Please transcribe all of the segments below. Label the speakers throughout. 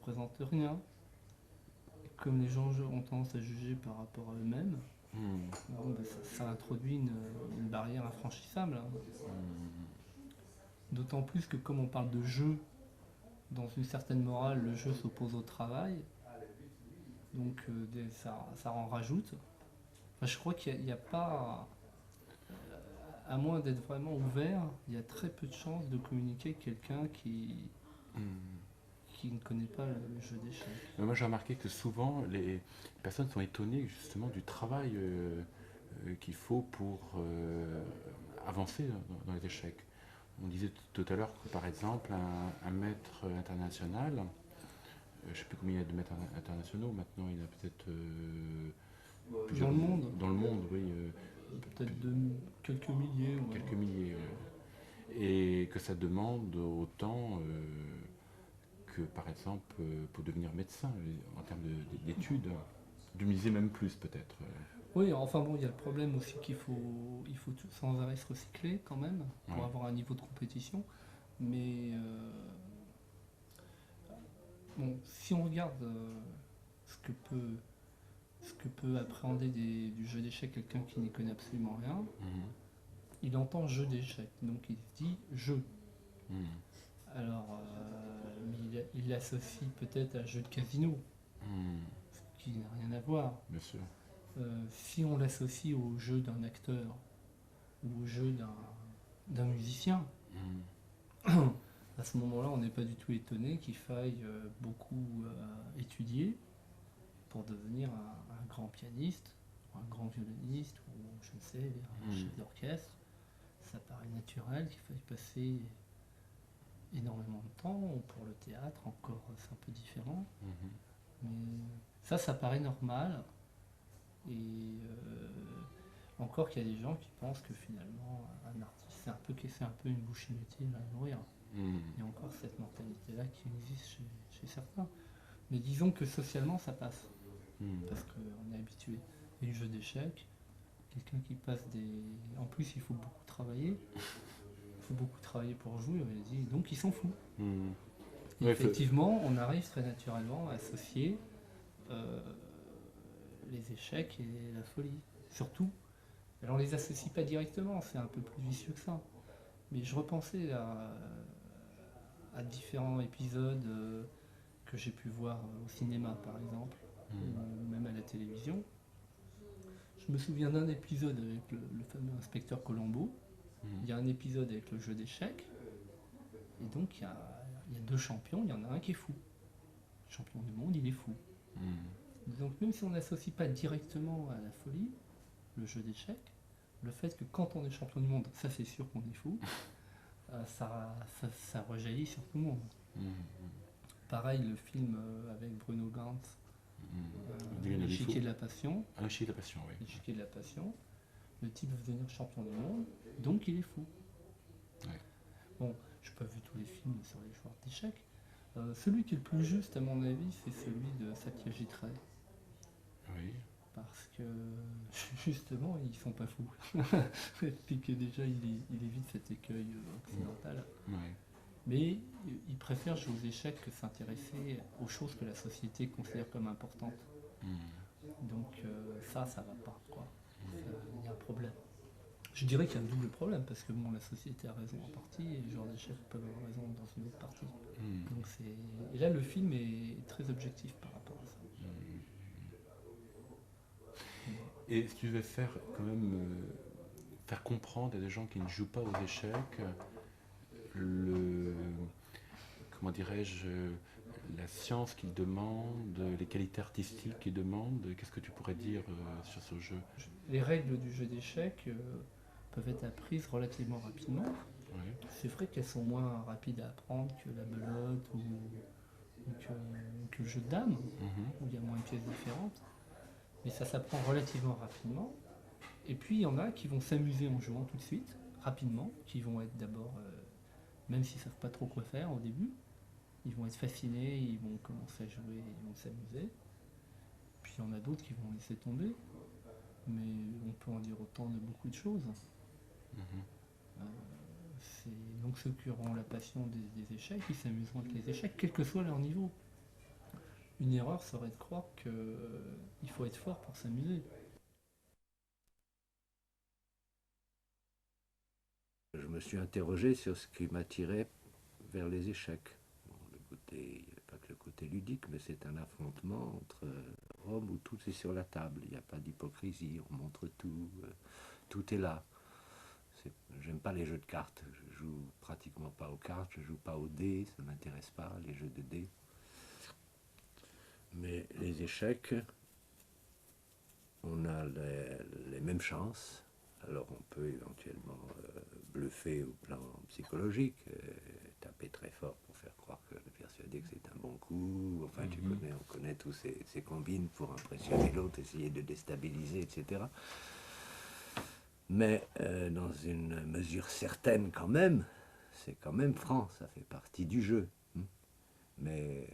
Speaker 1: représente rien. Comme les gens ont tendance à juger par rapport à eux-mêmes,
Speaker 2: Hmm.
Speaker 1: bon, bah, ça introduit une barrière infranchissable, hein. D'autant plus que comme on parle de jeu, dans une certaine morale, le jeu s'oppose au travail, donc ça en rajoute. Enfin, je crois qu'il n'y a pas, à moins d'être vraiment ouvert, il y a très peu de chances de communiquer avec quelqu'un
Speaker 2: Hmm.
Speaker 1: qui ne connaît pas le jeu d'échecs.
Speaker 2: Mais moi j'ai remarqué que souvent les personnes sont étonnées justement du travail qu'il faut pour avancer dans les échecs. On disait tout à l'heure que par exemple un maître international, je ne sais plus combien il y a de maîtres internationaux maintenant, il y en a peut-être plusieurs
Speaker 1: Dans le monde,
Speaker 2: dans le monde, oui,
Speaker 1: peut-être de quelques milliers, ouais.
Speaker 2: quelques milliers. Et que ça demande autant que par exemple pour devenir médecin en termes d'études, de miser même plus peut-être.
Speaker 1: Oui, enfin bon, il y a le problème aussi il faut sans arrêt se recycler quand même pour
Speaker 2: Ouais.
Speaker 1: avoir un niveau de compétition. Mais bon, si on regarde ce que peut, ce que peut appréhender du jeu d'échecs quelqu'un qui n'y connaît absolument rien,
Speaker 2: Mhm.
Speaker 1: il entend jeu d'échecs, donc il se dit jeu.
Speaker 2: Mhm.
Speaker 1: Alors, il l'associe peut-être à jeu de casino,
Speaker 2: Mhm.
Speaker 1: ce qui n'a rien à voir.
Speaker 2: Bien sûr.
Speaker 1: Si on l'associe au jeu d'un acteur ou au jeu d'un musicien,
Speaker 2: Mhm.
Speaker 1: à ce moment-là, on n'est pas du tout étonné qu'il faille beaucoup étudier pour devenir un grand pianiste, ou un grand violoniste, ou je ne sais, un
Speaker 2: Mhm.
Speaker 1: chef d'orchestre. Ça paraît naturel qu'il faille passer énormément de temps. Pour le théâtre, encore, c'est un peu différent.
Speaker 2: Mhm.
Speaker 1: Mais ça paraît normal. Et encore qu'il y a des gens qui pensent que finalement, un artiste, c'est un peu une bouche inutile à nourrir.
Speaker 2: Mhm.
Speaker 1: Il y a encore cette mentalité-là qui existe chez certains. Mais disons que socialement, ça passe.
Speaker 2: Mhm.
Speaker 1: Parce qu'on est habitué. Et le jeu d'échecs, quelqu'un qui passe des. En plus, il faut beaucoup travailler. Il faut beaucoup travailler pour jouer, on dit. Donc, il s'en fout.
Speaker 2: Mhm.
Speaker 1: Et
Speaker 2: Ouais,
Speaker 1: effectivement, on arrive très naturellement à associer euh, les échecs et la folie. Surtout, alors on les associe pas directement, c'est un peu plus vicieux que ça. Mais je repensais à différents épisodes que j'ai pu voir au cinéma, par exemple,
Speaker 2: mhm.
Speaker 1: ou même à la télévision. Je me souviens d'un épisode avec le fameux inspecteur Colombo.
Speaker 2: Mhm.
Speaker 1: Il y a un épisode avec le jeu d'échecs. Et donc, il y a deux champions, il y en a un qui est fou. Le champion du monde, il est fou.
Speaker 2: Mhm.
Speaker 1: Donc, même si on n'associe pas directement à la folie, le jeu d'échecs, le fait que quand on est champion du monde, ça c'est sûr qu'on est fou, ça rejaillit sur tout le monde.
Speaker 2: Mhm.
Speaker 1: Pareil, le film avec Bruno Gantz,
Speaker 2: Dylan Alifou.
Speaker 1: L'échiquier de la passion.
Speaker 2: Un chier de la passion, oui.
Speaker 1: L'échiquier de la passion. Le type veut devenir champion du monde, donc il est fou.
Speaker 2: Ouais.
Speaker 1: Bon, je n'ai pas vu tous les films sur les joueurs d'échecs. Celui qui est le plus juste, à mon avis, c'est celui de Satyajit Ray.
Speaker 2: Oui.
Speaker 1: Parce que, justement, ils sont pas fous. Et que déjà, il évite cet écueil occidental.
Speaker 2: Ouais.
Speaker 1: Mais il préfère jouer aux échecs que s'intéresser aux choses que la société considère comme importantes.
Speaker 2: Mhm.
Speaker 1: Donc ça va pas, quoi. Il y a un problème. Je dirais qu'il y a un double problème, parce que bon, la société a raison en partie, et les joueurs d'échecs peuvent avoir raison dans une autre partie.
Speaker 2: Mhm.
Speaker 1: Donc et là, le film est très objectif par rapport à ça.
Speaker 2: Et si tu devais faire quand même faire comprendre à des gens qui ne jouent pas aux échecs le comment dirais-je la science qu'ils demandent, les qualités artistiques qu'ils demandent, qu'est-ce que tu pourrais dire sur ce jeu?
Speaker 1: Les règles du jeu d'échecs peuvent être apprises relativement rapidement.
Speaker 2: Oui.
Speaker 1: C'est vrai qu'elles sont moins rapides à apprendre que la belote que le jeu de dames,
Speaker 2: Mhm.
Speaker 1: où il y a moins de pièces différentes. Mais ça s'apprend relativement rapidement. Et puis il y en a qui vont s'amuser en jouant tout de suite, rapidement, qui vont être d'abord, même s'ils ne savent pas trop quoi faire au début, ils vont être fascinés, ils vont commencer à jouer, ils vont s'amuser. Puis il y en a d'autres qui vont laisser tomber, mais on peut en dire autant de beaucoup de choses.
Speaker 2: Mhm.
Speaker 1: Euh, c'est donc ceux qui auront la passion des échecs, ils s'amuseront avec les échecs, quel que soit leur niveau. Une erreur serait de croire qu'il faut être fort pour s'amuser.
Speaker 3: Je me suis interrogé sur ce qui m'attirait vers les échecs. Bon, il n'y a pas que le côté ludique, mais c'est un affrontement entre hommes où tout est sur la table. Il n'y a pas d'hypocrisie, on montre tout, tout est là. J'aime pas les jeux de cartes, je joue pratiquement pas aux cartes, je joue pas aux dés, ça m'intéresse pas, les jeux de dés. Mais les échecs, on a les mêmes chances. Alors on peut éventuellement bluffer au plan psychologique, taper très fort pour faire croire que je suis persuadé que c'est un bon coup. Enfin, on connaît tous ces combines pour impressionner l'autre, essayer de déstabiliser, etc. Mais dans une mesure certaine quand même, c'est quand même franc, ça fait partie du jeu. Mais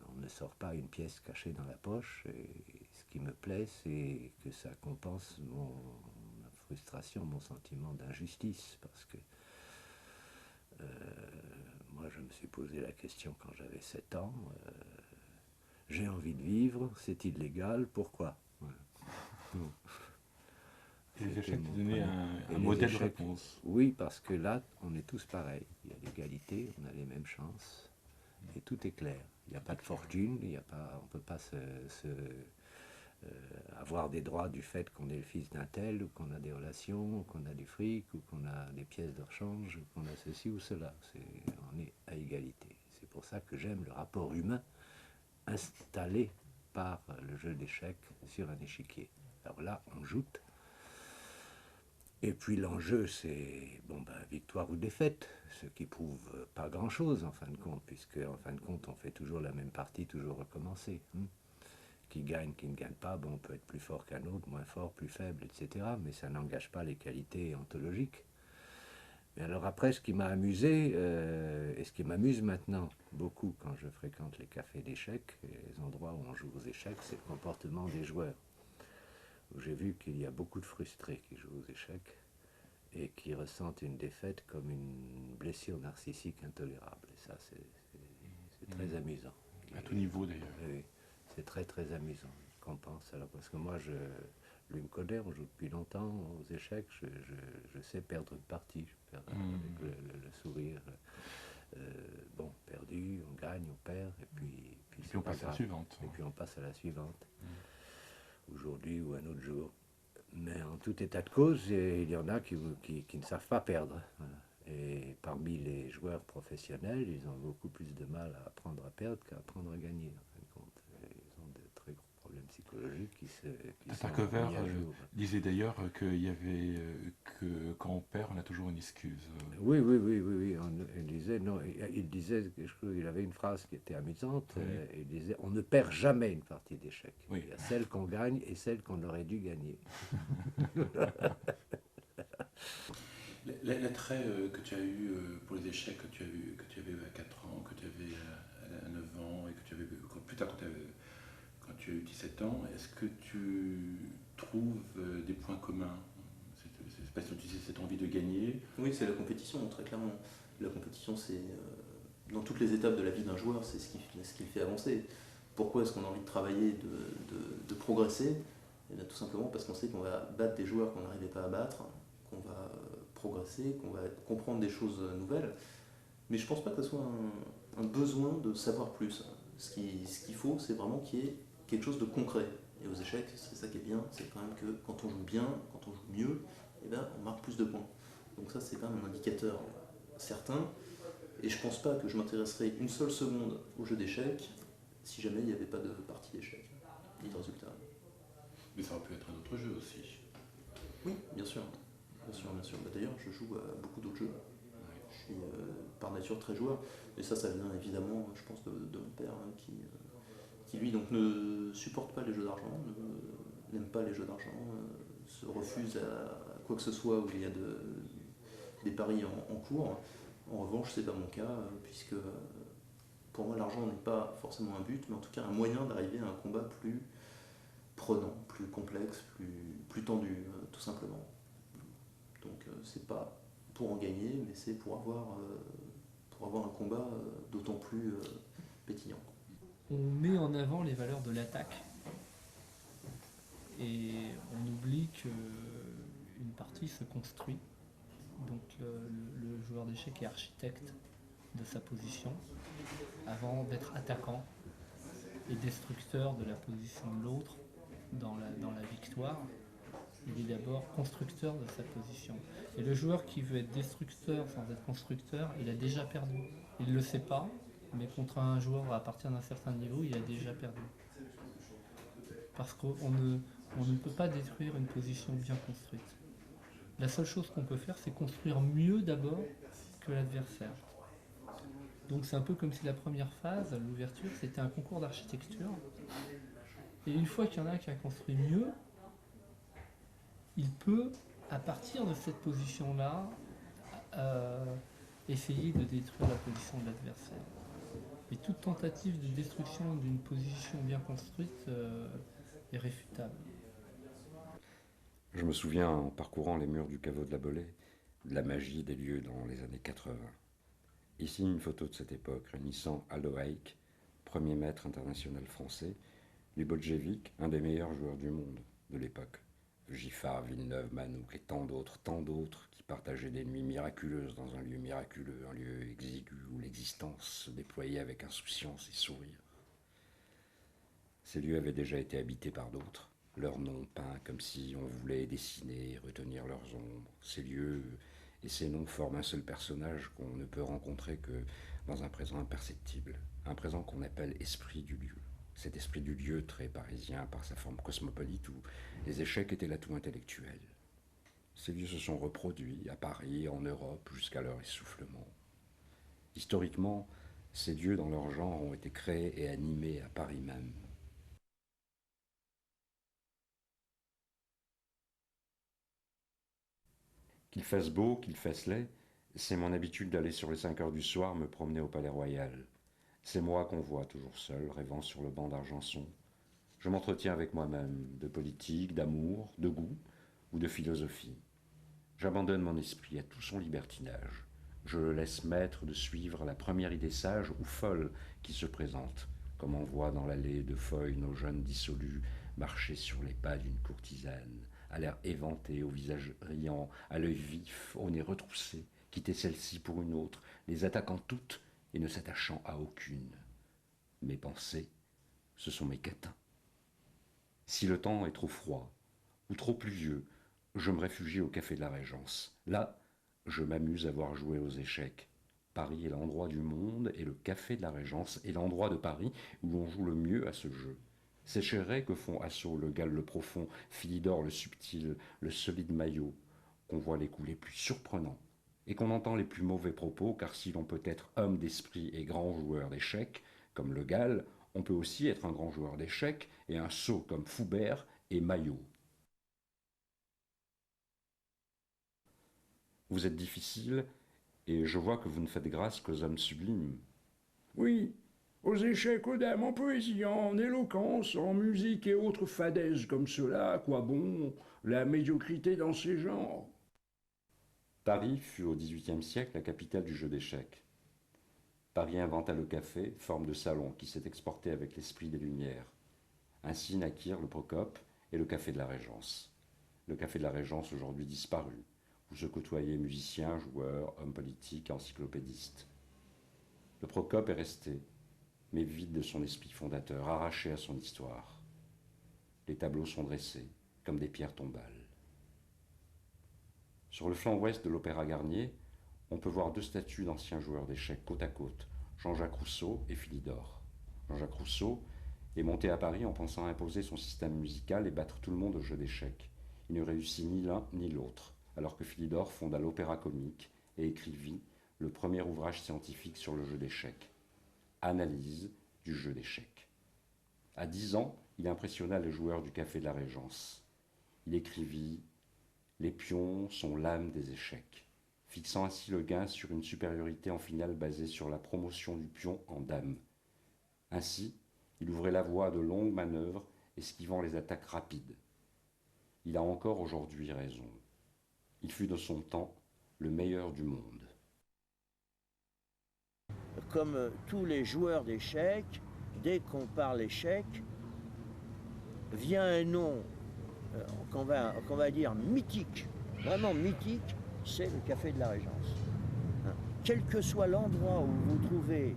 Speaker 3: on ne sort pas une pièce cachée dans la poche. Et ce qui me plaît, c'est que ça compense ma frustration, mon sentiment d'injustice. Parce que moi, je me suis posé la question quand j'avais 7 ans. J'ai envie de vivre, c'est illégal, pourquoi? Voilà.
Speaker 2: Et les échecs te donnaient un
Speaker 3: Et
Speaker 2: modèle
Speaker 3: les
Speaker 2: de
Speaker 3: échecs,
Speaker 2: réponse.
Speaker 3: oui, parce que là, on est tous pareils. Il y a l'égalité, on a les mêmes chances, et tout est clair. Il n'y a pas de fortune, il y a pas, on ne peut pas avoir des droits du fait qu'on est le fils d'un tel, ou qu'on a des relations, ou qu'on a du fric, ou qu'on a des pièces de rechange, ou qu'on a ceci ou cela. On est à égalité. C'est pour ça que j'aime le rapport humain installé par le jeu d'échecs sur un échiquier. Alors là, on joute. Et puis l'enjeu, c'est victoire ou défaite, ce qui prouve pas grand-chose en fin de compte, puisque en fin de compte, on fait toujours la même partie, toujours recommencer. Qui gagne, qui ne gagne pas, on peut être plus fort qu'un autre, moins fort, plus faible, etc. Mais ça n'engage pas les qualités ontologiques. Mais alors après, ce qui m'a amusé, et ce qui m'amuse maintenant beaucoup quand je fréquente les cafés d'échecs, les endroits où on joue aux échecs, c'est le comportement des joueurs. Où j'ai vu qu'il y a beaucoup de frustrés qui jouent aux échecs et qui ressentent une défaite comme une blessure narcissique intolérable. Et ça, c'est très amusant.
Speaker 2: À tout niveau d'ailleurs.
Speaker 3: Oui, c'est très très amusant. Qu'on pense. Alors, parce que moi, lui me connaît, on joue depuis longtemps aux échecs, je sais perdre une partie, je perds avec le sourire. Perdu, on gagne, on perd, et puis
Speaker 2: Et puis on passe à la suivante.
Speaker 3: Et puis on passe à la suivante, aujourd'hui ou un autre jour. Mais en tout état de cause, il y en a qui ne savent pas perdre. Voilà. Et parmi les joueurs professionnels, ils ont beaucoup plus de mal à apprendre à perdre qu'à apprendre à gagner. En fin de compte. Ils ont de très gros problèmes psychologiques qui sont
Speaker 2: Tarkover
Speaker 3: mis à jour.
Speaker 2: disait d'ailleurs qu'il y avait que quand on perd, on a toujours une excuse.
Speaker 3: Oui. Il disait, non, il disait, je crois qu'il avait une phrase qui était amusante.
Speaker 2: Oui.
Speaker 3: Il disait, on ne perd jamais une partie d'échecs.
Speaker 2: Oui.
Speaker 3: Il y a celle qu'on gagne et celle qu'on aurait dû gagner.
Speaker 2: L'attrait que tu as eu pour les échecs que tu avais à 4 ans, que tu avais à 9 ans et que tu avais plus tard quand tu as eu 17 ans, est-ce que tu trouves des points communs? C'est parce que tu disais cette envie de gagner.
Speaker 4: Oui, c'est la compétition, très clairement. La compétition, c'est dans toutes les étapes de la vie d'un joueur, c'est ce qui le fait avancer. Pourquoi est-ce qu'on a envie de travailler, de progresser? Eh bien, tout simplement parce qu'on sait qu'on va battre des joueurs qu'on n'arrivait pas à battre, qu'on va progresser, qu'on va comprendre des choses nouvelles. Mais je ne pense pas que ce soit un besoin de savoir plus. Ce qu'il faut, c'est vraiment qu'il y ait quelque chose de concret. Et aux échecs, c'est ça qui est bien, c'est quand même que quand on joue bien, quand on joue mieux, eh bien, on marque plus de points. Donc ça, c'est quand même un indicateur certain. Et je ne pense pas que je m'intéresserais une seule seconde au jeu d'échecs si jamais il n'y avait pas de partie d'échecs, ni de résultat.
Speaker 2: Mais ça aurait pu être un autre jeu aussi.
Speaker 4: Oui, bien sûr. D'ailleurs, je joue à beaucoup d'autres jeux. Je suis par nature très joueur. Et ça vient évidemment, je pense, de mon père, qui lui donc ne supporte pas les jeux d'argent, n'aime pas les jeux d'argent, se refuse à quoi que ce soit où il y a des paris en cours. En revanche, c'est pas mon cas, puisque pour moi l'argent n'est pas forcément un but, mais en tout cas un moyen d'arriver à un combat plus prenant, plus complexe, plus tendu, tout simplement. Donc c'est pas pour en gagner, mais c'est pour avoir un combat d'autant plus pétillant.
Speaker 1: on met en avant les valeurs de l'attaque et on oublie qu'une partie se construit. Donc le joueur d'échecs est architecte de sa position avant d'être attaquant et destructeur de la position de l'autre dans la victoire. Il est d'abord constructeur de sa position. Et le joueur qui veut être destructeur sans être constructeur, il a déjà perdu. Il ne le sait pas, mais contre un joueur à partir d'un certain niveau, il a déjà perdu. Parce qu'on ne peut pas détruire une position bien construite. La seule chose qu'on peut faire, c'est construire mieux d'abord que l'adversaire. Donc c'est un peu comme si la première phase, l'ouverture, c'était un concours d'architecture. Et une fois qu'il y en a un qui a construit mieux, il peut, à partir de cette position-là, essayer de détruire la position de l'adversaire. Et toute tentative de destruction d'une position bien construite est réfutable.
Speaker 5: Je me souviens, en parcourant les murs du caveau de la Bolée, de la magie des lieux dans les années 80. Ici, une photo de cette époque réunissant Aldo Haik, premier maître international français, Lubojevich, un des meilleurs joueurs du monde de l'époque, Giffard, Villeneuve, Manouk et tant d'autres qui partageaient des nuits miraculeuses dans un lieu miraculeux, un lieu exigu où l'existence se déployait avec insouciance et sourire. Ces lieux avaient déjà été habités par d'autres, leurs noms peints comme si on voulait dessiner et retenir leurs ombres. Ces lieux et ces noms forment un seul personnage qu'on ne peut rencontrer que dans un présent imperceptible, un présent qu'on appelle esprit du lieu. Cet esprit du lieu très parisien par sa forme cosmopolite où les échecs étaient l'atout intellectuel. Ces lieux se sont reproduits à Paris, en Europe, jusqu'à leur essoufflement. Historiquement, ces lieux dans leur genre ont été créés et animés à Paris même. Qu'il fasse beau, qu'il fasse laid, c'est mon habitude d'aller sur les 5 heures du soir me promener au Palais Royal. C'est moi qu'on voit toujours seul, rêvant sur le banc d'Argenson. Je m'entretiens avec moi-même, de politique, d'amour, de goût ou de philosophie. J'abandonne mon esprit à tout son libertinage. Je le laisse maître de suivre la première idée sage ou folle qui se présente, comme on voit dans l'allée de feuilles nos jeunes dissolus marcher sur les pas d'une courtisane, à l'air éventé, au visage riant, à l'œil vif, au nez retroussé, quitter celle-ci pour une autre, les attaquant toutes et ne s'attachant à aucune. Mes pensées, ce sont mes catins. Si le temps est trop froid ou trop pluvieux, je me réfugie au Café de la Régence. Là, je m'amuse à voir jouer aux échecs. Paris est l'endroit du monde et le Café de la Régence est l'endroit de Paris où l'on joue le mieux à ce jeu. Ces chérets que font Assaut, le Gall le profond, Philidor le subtil, le solide Maillot, qu'on voit les coups les plus surprenants et qu'on entend les plus mauvais propos, car si l'on peut être homme d'esprit et grand joueur d'échecs, comme le Gall, on peut aussi être un grand joueur d'échecs et un sot comme Foubert et Maillot. Vous êtes difficile, et je vois que vous ne faites grâce qu'aux hommes sublimes.
Speaker 6: Oui, aux échecs, aux dames, en poésie, en éloquence, en musique et autres fadaises comme cela, à quoi bon la médiocrité dans ces genres?
Speaker 5: Paris fut au XVIIIe siècle la capitale du jeu d'échecs. Paris inventa le café, forme de salon qui s'est exporté avec l'esprit des Lumières. Ainsi naquirent le Procope et le Café de la Régence. Le Café de la Régence aujourd'hui disparu, où se côtoyaient musiciens, joueurs, hommes politiques, encyclopédistes. Le Procope est resté, mais vide de son esprit fondateur, arraché à son histoire. Les tableaux sont dressés, comme des pierres tombales. Sur le flanc ouest de l'Opéra Garnier, on peut voir deux statues d'anciens joueurs d'échecs côte à côte, Jean-Jacques Rousseau et Philidor. Jean-Jacques Rousseau est monté à Paris en pensant imposer son système musical et battre tout le monde au jeu d'échecs. Il ne réussit ni l'un ni l'autre, alors que Philidor fonda l'Opéra Comique et écrivit le premier ouvrage scientifique sur le jeu d'échecs, Analyse du jeu d'échecs. À 10 ans, il impressionna les joueurs du Café de la Régence. Il écrivit « Les pions sont l'âme des échecs », fixant ainsi le gain sur une supériorité en finale basée sur la promotion du pion en dame. Ainsi, il ouvrait la voie à de longues manœuvres, esquivant les attaques rapides. Il a encore aujourd'hui raison. Il fut de son temps le meilleur du monde.
Speaker 7: Comme tous les joueurs d'échecs, dès qu'on parle échec, vient un nom qu'on va dire mythique, vraiment mythique, c'est le Café de la Régence. Hein. Quel que soit l'endroit où vous vous trouvez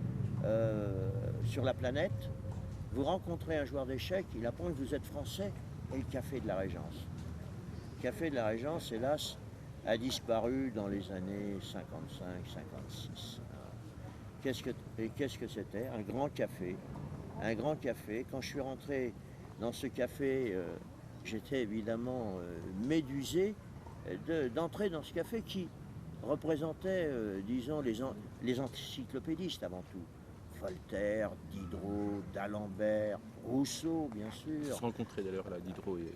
Speaker 7: sur la planète, vous rencontrez un joueur d'échecs, il apprend que vous êtes français, et le Café de la Régence. Le Café de la Régence, hélas, a disparu dans les années 55-56. Qu'est-ce que c'était? Un grand café. Un grand café. Quand je suis rentré dans ce café, j'étais évidemment médusé d'entrer dans ce café qui représentait, disons, les encyclopédistes avant tout. Voltaire, Diderot, d'Alembert, Rousseau, bien
Speaker 2: Ils se
Speaker 7: sûr.
Speaker 2: sont rencontrés d'ailleurs, là, Diderot et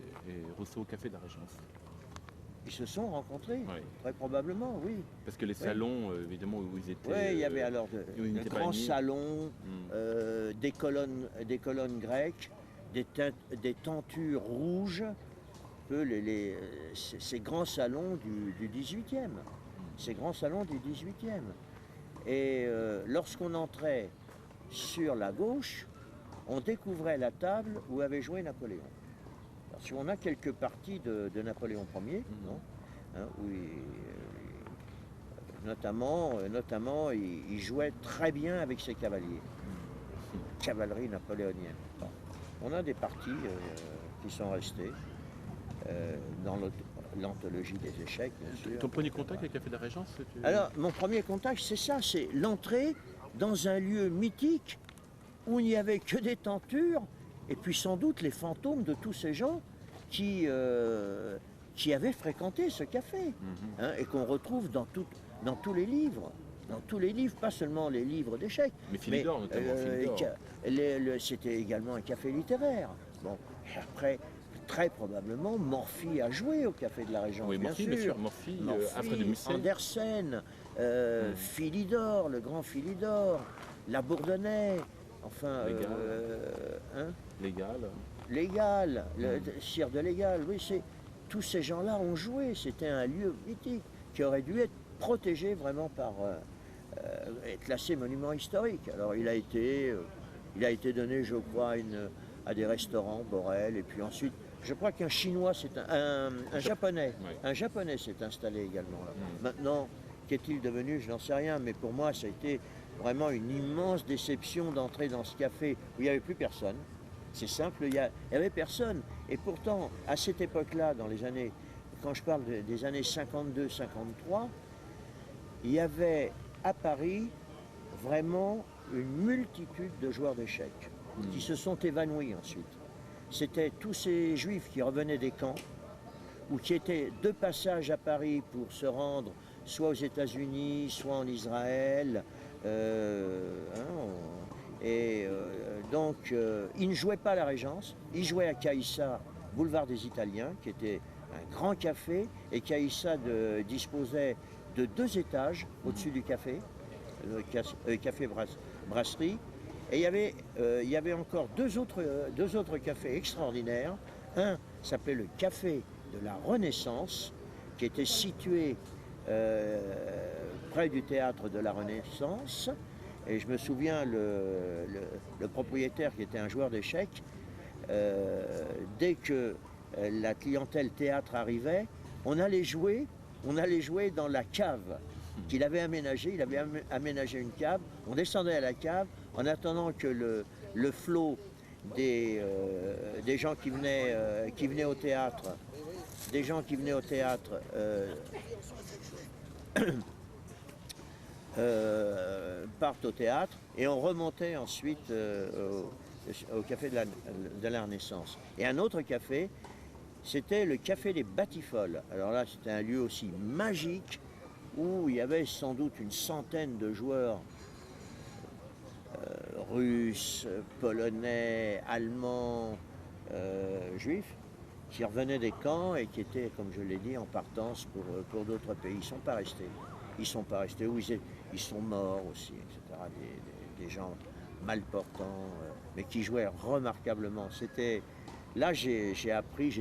Speaker 2: Rousseau au Café de la Régence.
Speaker 7: Ils se sont rencontrés,
Speaker 2: Oui.
Speaker 7: très probablement, oui.
Speaker 2: Parce que les salons, évidemment, où ils étaient...
Speaker 7: Oui, il y avait alors
Speaker 2: où ils
Speaker 7: le
Speaker 2: n'étaient pas
Speaker 7: grand
Speaker 2: admis.
Speaker 7: salon,
Speaker 2: Hmm.
Speaker 7: des colonnes grecques, des tentures rouges, ces grands salons du 18e. Ces grands salons du 18e. Et lorsqu'on entrait sur la gauche, on découvrait la table où avait joué Napoléon. Parce qu'on a quelques parties de Napoléon Ier, non hein, où notamment, il jouait très bien avec ses cavaliers. Cavalerie napoléonienne. Bon. On a des parties qui sont restées dans l'anthologie des échecs, bien sûr.
Speaker 2: Ton premier contact avec le Café de la Régence
Speaker 7: Alors, mon premier contact, c'est ça, c'est l'entrée dans un lieu mythique où il n'y avait que des tentures et puis sans doute les fantômes de tous ces gens qui avaient fréquenté ce café hein, et qu'on retrouve dans tous les livres. Dans tous les livres, pas seulement les livres d'échecs.
Speaker 2: Mais Philidor, notamment, Philidor.
Speaker 7: C'était également un café littéraire. Bon, et après, très probablement, Morphy a joué au Café de la Régence,
Speaker 2: Oui, Morphy, bien sûr. Morphy, Alfred de Musset.
Speaker 7: Andersen, Philidor, le grand Philidor, La Bourdonnais, enfin...
Speaker 2: Légal.
Speaker 7: Légal, le Sire de Légal, oui, tous ces gens-là ont joué. C'était un lieu mythique qui aurait dû être protégé vraiment par... être classé monument historique. Alors il a été donné, je crois, à des restaurants, Borel, et puis ensuite, je crois qu'un Chinois, un Japonais,
Speaker 2: Ouais.
Speaker 7: un Japonais s'est installé également là. Maintenant, qu'est-il devenu, je n'en sais rien, mais pour moi, ça a été vraiment une immense déception d'entrer dans ce café où il n'y avait plus personne. C'est simple, il n'y avait personne. Et pourtant, à cette époque-là, dans les années, quand je parle des années 52-53, il y avait à Paris vraiment une multitude de joueurs d'échecs qui se sont évanouis ensuite. C'était tous ces juifs qui revenaient des camps ou qui étaient de passage à Paris pour se rendre soit aux États-Unis, soit en Israël. Donc, ils ne jouaient pas à la Régence, ils jouaient à Caïssa, boulevard des Italiens, qui était un grand café, et Caïssa disposait de 2 étages au-dessus du café, café brasserie, et il y avait encore deux autres cafés extraordinaires. Un s'appelait le Café de la Renaissance, qui était situé près du théâtre de la Renaissance. Et je me souviens, le propriétaire, qui était un joueur d'échecs, dès que la clientèle théâtre arrivait, on allait jouer dans la cave qu'il avait aménagée. Il avait aménagé une cave. On descendait à la cave en attendant que le flot des gens qui venaient au théâtre, partent au théâtre, et on remontait ensuite au café de la Renaissance. Et un autre café, c'était le Café des Batifoles. Alors là, c'était un lieu aussi magique où il y avait sans doute une centaine de joueurs russes, polonais, allemands, juifs, qui revenaient des camps et qui étaient, comme je l'ai dit, en partance pour d'autres pays. Ils ne sont pas restés. Ils sont pas restés, ou ils sont morts aussi, etc. Des gens mal portants, mais qui jouaient remarquablement. Là, j'ai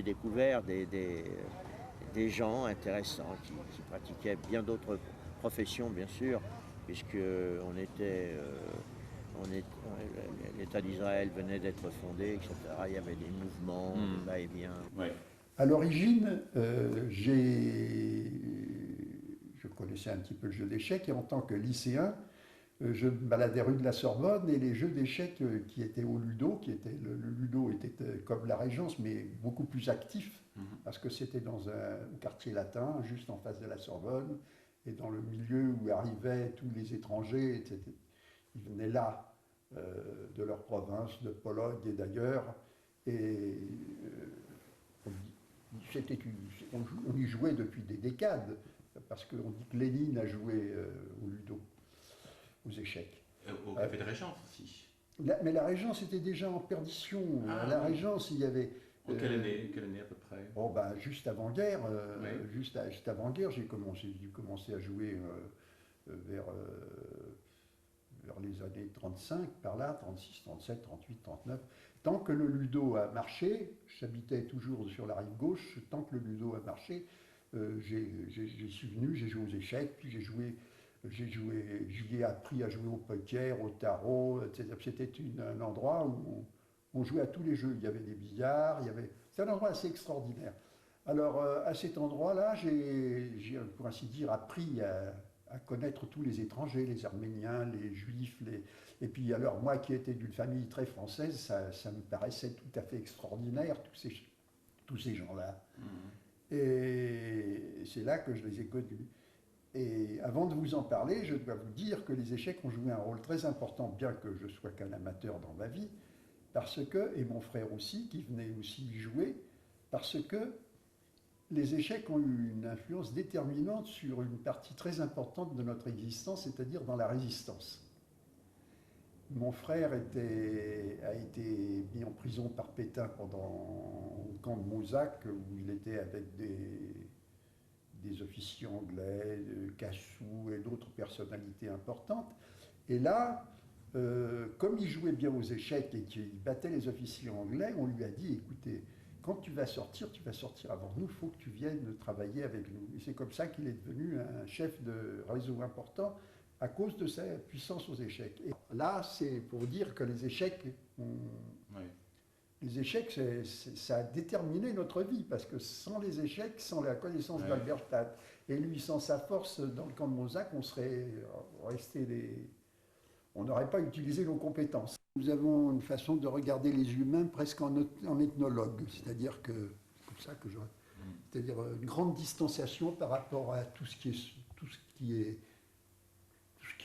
Speaker 7: découvert des gens intéressants qui pratiquaient bien d'autres professions, bien sûr, puisqu'on était l'État d'Israël venait d'être fondé, etc. Il y avait des mouvements, des va-et-vient.
Speaker 2: Ouais.
Speaker 6: À l'origine, je connaissais un petit peu le jeu d'échecs et en tant que lycéen, je me baladais rue de la Sorbonne et les jeux d'échecs qui étaient au Ludo, le Ludo était comme la Régence mais beaucoup plus actif parce que c'était dans un quartier latin juste en face de la Sorbonne et dans le milieu où arrivaient tous les étrangers, etc. Ils venaient là de leur province, de Pologne et d'ailleurs et on y jouait depuis des décades parce qu'on dit que Lénine a joué au Ludo. Aux échecs.
Speaker 2: Au Café de Régence aussi.
Speaker 6: Mais la Régence était déjà en perdition.
Speaker 2: Ah,
Speaker 6: à la
Speaker 2: oui.
Speaker 6: Régence, il y avait...
Speaker 2: Quelle année à peu près?
Speaker 6: Juste avant-guerre.
Speaker 2: Oui.
Speaker 6: Juste avant-guerre, j'ai dû commencer à jouer vers les années 35, par là, 36, 37, 38, 39. Tant que le Ludo a marché, j'habitais toujours sur la rive gauche, tant que le Ludo a marché, j'y suis venu, j'ai joué aux échecs, puis j'y ai appris à jouer au poker, au tarot, etc. C'était un endroit où on jouait à tous les jeux. Il y avait des billards, c'était un endroit assez extraordinaire. Alors, à cet endroit-là, j'ai, pour ainsi dire, appris à connaître tous les étrangers, les Arméniens, les Juifs. Et puis, alors, moi qui étais d'une famille très française, ça me paraissait tout à fait extraordinaire, tous ces gens-là. Et c'est là que je les ai connus. Et avant de vous en parler, je dois vous dire que les échecs ont joué un rôle très important, bien que je sois qu'un amateur dans ma vie, parce que, et mon frère aussi, qui venait aussi y jouer, parce que les échecs ont eu une influence déterminante sur une partie très importante de notre existence, c'est-à-dire dans la résistance. Mon frère a été mis en prison par Pétain au camp de Mozac, où il était avec des officiers anglais, Cassou et d'autres personnalités importantes. Et là, comme il jouait bien aux échecs et qu'il battait les officiers anglais, on lui a dit, écoutez, quand tu vas sortir avant nous, il faut que tu viennes travailler avec nous. Et c'est comme ça qu'il est devenu un chef de réseau important à cause de sa puissance aux échecs. Et là, c'est pour dire que les échecs Les échecs, ça a déterminé notre vie, parce que sans les échecs, sans la connaissance d'Alberstadt, et lui sans sa force dans le camp de Mozac, on serait resté on n'aurait pas utilisé nos compétences. Nous avons une façon de regarder les humains presque en ethnologue, c'est-à-dire que, c'est comme ça que c'est-à-dire une grande distanciation par rapport à tout ce qui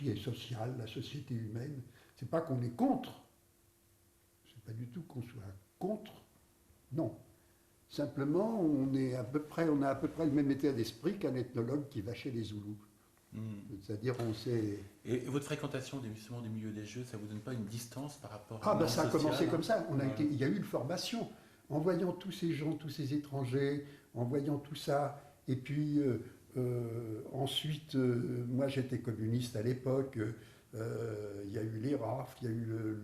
Speaker 6: est social, la société humaine. C'est pas qu'on est contre, c'est pas du tout qu'on soit contre, non. Simplement, on a à peu près le même état d'esprit qu'un ethnologue qui va chez les Zoulous. C'est-à-dire, on sait...
Speaker 2: Et votre fréquentation justement du milieu des jeux, ça vous donne pas une distance par rapport à...
Speaker 6: Ah ben ça a commencé comme ça. Il y a eu une formation. En voyant tous ces gens, tous ces étrangers, en voyant tout ça, et puis ensuite, moi j'étais communiste à l'époque, il y a eu les rafles, il y a eu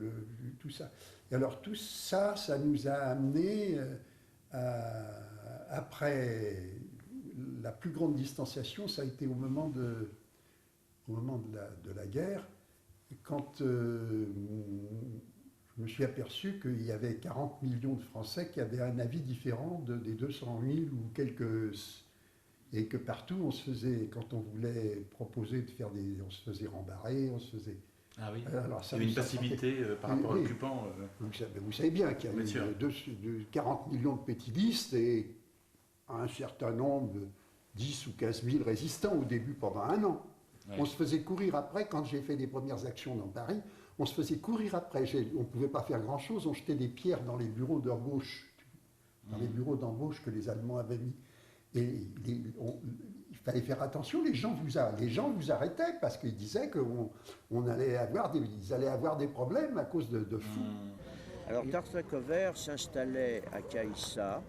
Speaker 6: tout ça. Et alors tout ça, ça nous a amené après la plus grande distanciation, ça a été au moment de la guerre, quand je me suis aperçu qu'il y avait 40 millions de Français qui avaient un avis différent des 200 000 ou quelques... Et que partout, on se faisait, quand on voulait proposer de faire on se faisait rembarrer, on se faisait...
Speaker 2: Ah oui,
Speaker 6: alors,
Speaker 2: il y avait une passivité par rapport à l'occupant.
Speaker 6: Vous savez bien qu'il y a 40 millions de pétillistes et un certain nombre, 10 ou 15 000 résistants au début pendant un an. Ouais. On se faisait courir après, quand j'ai fait les premières actions dans Paris, on se faisait courir après. On ne pouvait pas faire grand-chose, on jetait des pierres dans les bureaux d'embauche, les bureaux d'embauche que les Allemands avaient mis. Et il fallait faire attention, les gens vous arrêtaient parce qu'ils disaient qu'ils allaient avoir des problèmes à cause de fous.
Speaker 7: Alors Tartakover s'installait à Caïssa,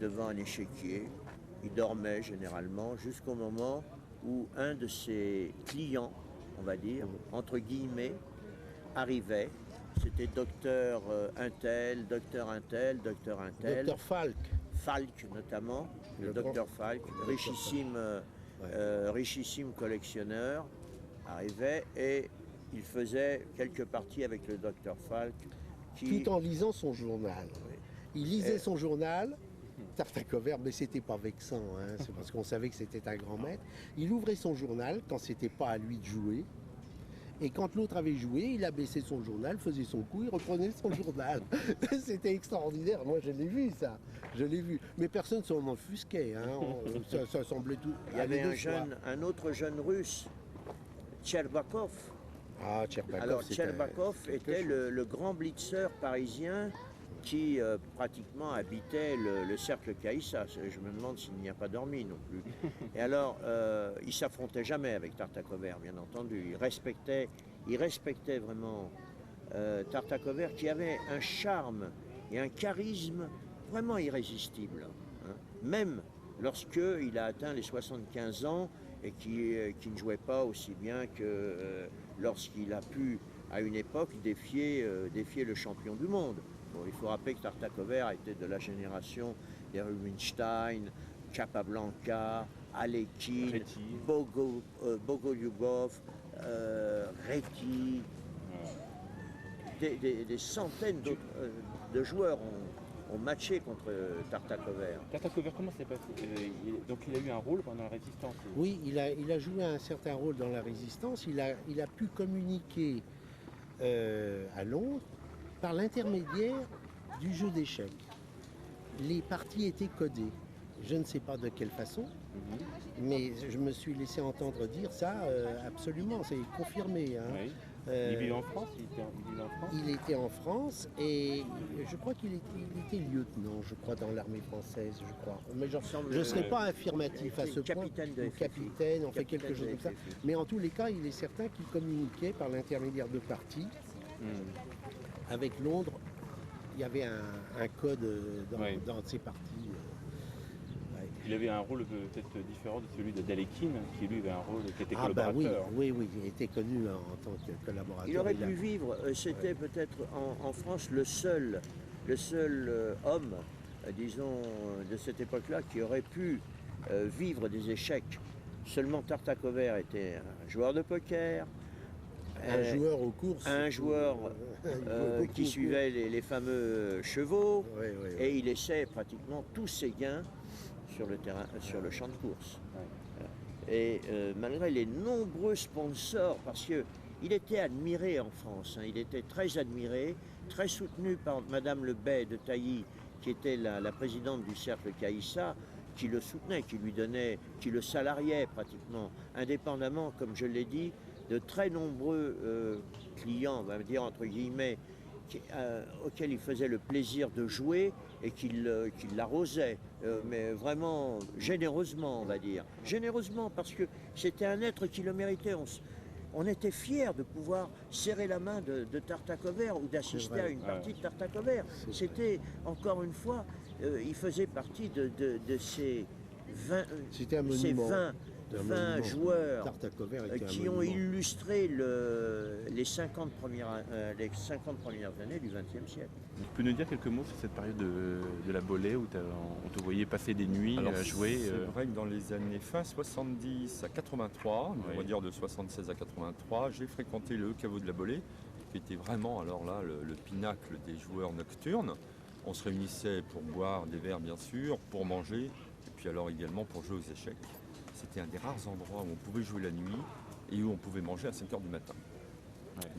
Speaker 7: devant un échiquier. Il dormait généralement jusqu'au moment où un de ses clients, on va dire, entre guillemets, arrivait. C'était docteur Intel, docteur Intel, docteur Intel.
Speaker 3: Docteur Falk.
Speaker 7: Falk notamment, le docteur Falk, richissime collectionneur, arrivait et il faisait quelques parties avec le docteur Falk.
Speaker 8: Tout en lisant son journal. Il lisait son journal, Tartacover, mais c'était pas vexant, hein, c'est parce qu'on savait que c'était un grand maître. Il ouvrait son journal quand c'était pas à lui de jouer. Et quand l'autre avait joué, il abaissait son journal, faisait son coup, il reprenait son journal. C'était extraordinaire. Moi, je l'ai vu, ça. Je l'ai vu. Mais personne ne s'en offusquait. Hein. Ça semblait tout.
Speaker 7: Il y avait un autre jeune russe, Tcherbakov.
Speaker 8: Ah, Tcherbakov.
Speaker 7: Alors, Tcherbakov était le grand blitzer parisien qui pratiquement habitait le cercle Caïssa. Je me demande s'il n'y a pas dormi non plus. Et alors, il ne s'affrontait jamais avec Tartacover, bien entendu. Il respectait vraiment Tartacover, qui avait un charme et un charisme vraiment irrésistible. Hein. Même lorsqu'il a atteint les 75 ans et qui ne jouait pas aussi bien que lorsqu'il a pu, à une époque, défier le champion du monde. Bon, il faut rappeler que Tartacover était de la génération des Rubinstein, Capablanca, Alekhine, Bogolyubov, Réti. Des centaines de joueurs ont matché contre Tartacover.
Speaker 2: Tartacover, comment c'est passé? Donc il a eu un rôle pendant la Résistance?
Speaker 8: Oui, il a joué un certain rôle dans la Résistance. Il a pu communiquer à Londres par l'intermédiaire du jeu d'échecs. Les parties étaient codées. Je ne sais pas de quelle façon, mais je me suis laissé entendre dire ça absolument, c'est confirmé. Hein.
Speaker 2: Oui. Il vivait en France?
Speaker 8: Il était en France et je crois qu'il était lieutenant, je crois, dans l'armée française, je crois. Mais je ne serai pas affirmatif à ce point. Capitaine, on fait quelque chose comme ça. Mais en tous les cas, il est certain qu'il communiquait par l'intermédiaire de parties. Avec Londres, il y avait un code dans ces parties.
Speaker 2: Il avait un rôle peut-être différent de celui d'Alekhine, qui lui avait un rôle qui était collaborateur.
Speaker 8: Oui, il était connu en tant que collaborateur.
Speaker 7: Il aurait pu vivre, c'était peut-être en France le seul homme, disons, de cette époque-là, qui aurait pu vivre des échecs. Seulement Tartacover était un joueur de poker,
Speaker 8: un joueur aux courses,
Speaker 7: un joueur qui suivait les fameux chevaux, et il laissait pratiquement tous ses gains sur le terrain, sur le champ de course. Et malgré les nombreux sponsors, parce qu'il était admiré en France, hein, il était très admiré, très soutenu par Madame Le Bay de Tailly, qui était la présidente du cercle Caïssa, qui le soutenait, qui le salariait pratiquement, indépendamment, comme je l'ai dit, de très nombreux clients, on va dire entre guillemets, auxquels il faisait le plaisir de jouer et qu'il l'arrosait, mais vraiment généreusement, on va dire. Généreusement, parce que c'était un être qui le méritait. On était fiers de pouvoir serrer la main de Tartacover ou d'assister à une partie de Tartacover. C'était, encore une fois, il faisait partie de ces 20 joueurs qui ont illustré les 50 premières années du XXe siècle.
Speaker 2: Tu peux nous dire quelques mots sur cette période de la Bollée où on te voyait passer des nuits à jouer?
Speaker 9: C'est vrai que dans les années fin 70 à 83, on va dire de 76 à 83, j'ai fréquenté le caveau de la Bollée, qui était vraiment alors là le pinacle des joueurs nocturnes. On se réunissait pour boire des verres bien sûr, pour manger, et puis alors également pour jouer aux échecs. C'était un des rares endroits où on pouvait jouer la nuit et où on pouvait manger à 5 h du matin.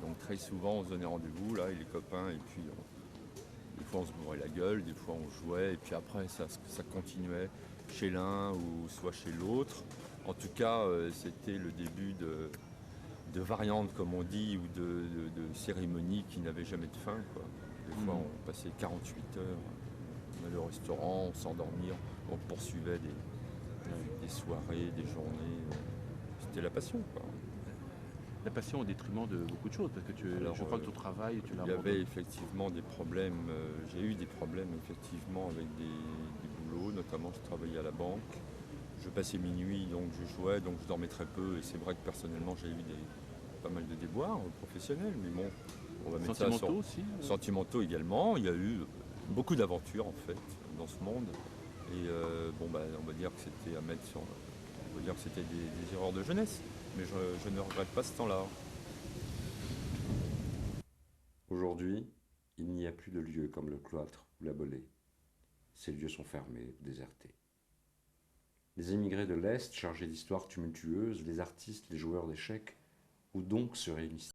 Speaker 9: Donc très souvent on se donnait rendez-vous là et les copains, et puis des fois on se bourrait la gueule, des fois on jouait, et puis après ça continuait chez l'un ou soit chez l'autre. En tout cas c'était le début de variantes comme on dit, ou de cérémonies qui n'avaient jamais de fin, quoi. Des fois on passait 48 heures, on allait au restaurant, on s'endormit, on poursuivait des soirées, des journées. C'était la passion, quoi.
Speaker 2: La passion au détriment de beaucoup de choses, parce que je crois que ton travail, tu l'as
Speaker 9: Il y avait effectivement des problèmes, j'ai eu des problèmes effectivement avec des boulots, notamment je travaillais à la banque. Je passais minuit, donc je jouais, donc je dormais très peu, et c'est vrai que personnellement j'ai eu pas mal de déboires professionnels, mais bon, on va mettre
Speaker 2: sentimentaux aussi.
Speaker 9: Sentimentaux également, il y a eu beaucoup d'aventures en fait dans ce monde. Et on va dire que c'était à mettre sur. On va dire que c'était des erreurs de jeunesse, mais je ne regrette pas ce temps-là.
Speaker 5: Aujourd'hui, il n'y a plus de lieux comme le cloître ou la Bolée. Ces lieux sont fermés ou désertés. Les émigrés de l'Est, chargés d'histoires tumultueuses, les artistes, les joueurs d'échecs, où donc se réunissent